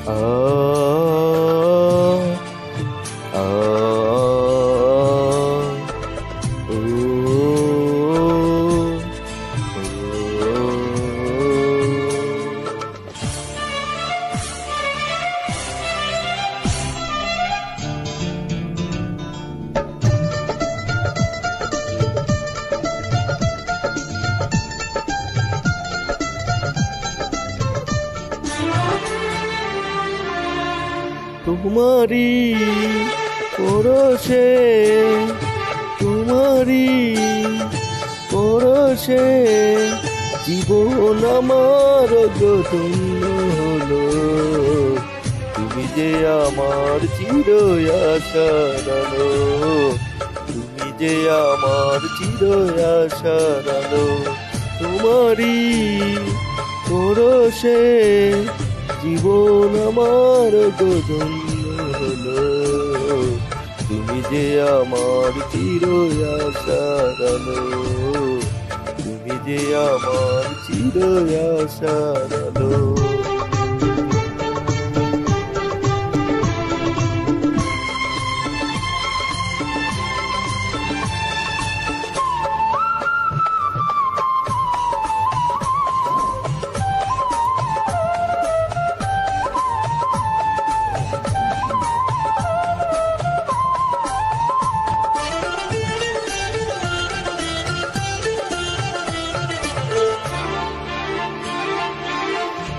আ আ ও তোমারি পরশে তোমারি পরশে জীবন আমার ধন্য হলো। তুমি যে আমার চির আশার আলো, তুমি যে আমার চির আশার আলো। তোমারি পরশে জীবন আমার ধন্য হলো। তুমি যে আমার চির আশার আলো, তুমি যে আমার চির আশার আলো।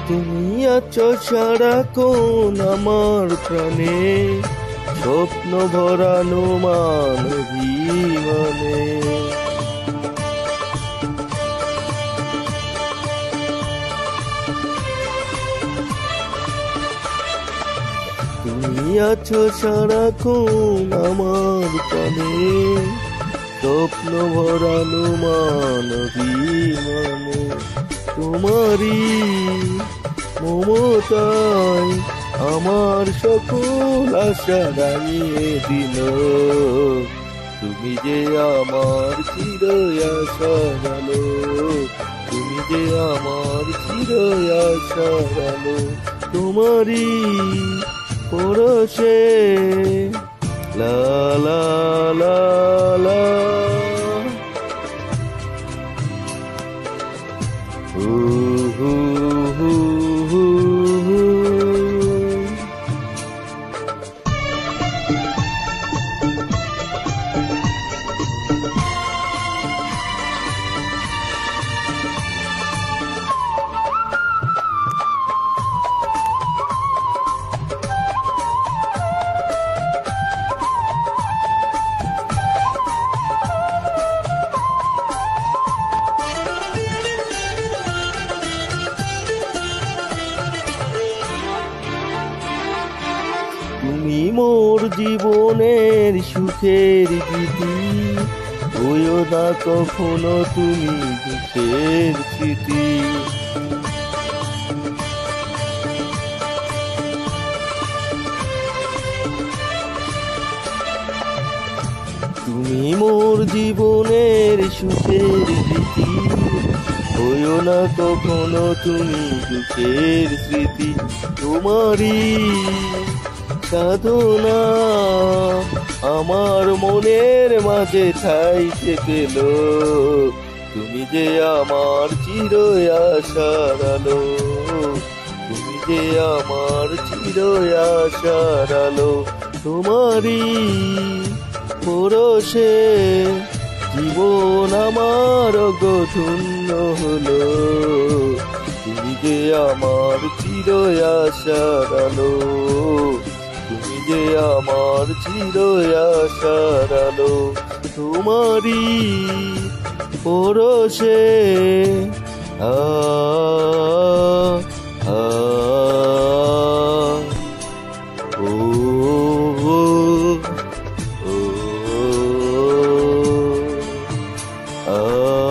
তুমি আছো সারাক্ষণ আমার প্রাণে, স্বপ্ন ভরানো মান অভিমানে। তুমি আছো সারাক্ষণ আমার প্রাণে, স্বপ্ন ভরানো মান অভিমানে। তোমারি মমতায় আমার সকল আশা রাঙিয়ে দিল। তুমি যে আমার চির আশার আলো, তুমি যে আমার চির আশার আলো। তোমারি পরশে লা লা লা লা হু হু হু হু হু। তুমি মোর জীবনের সুখের গীতি, হইও না কখনো তুমি দুঃখের স্মৃতি। তুমি মোর জীবনের সুখের গীতি, হইও না কখনো তুমি দুঃখের স্মৃতি। তোমারি সাধনা আমার মনের মাঝে ঠাইতে পেল। তুমি যে আমার চির আশার আলো, তুমি যে আমার চির আশার আলো। তোমারি পরশে জীবন আমার ধন্য হলো। তুমি যে আমার চির আশার আলো, তুমি যে আমার চির আশার আলো। তোমারি পরশে আ আ ও ও ও আ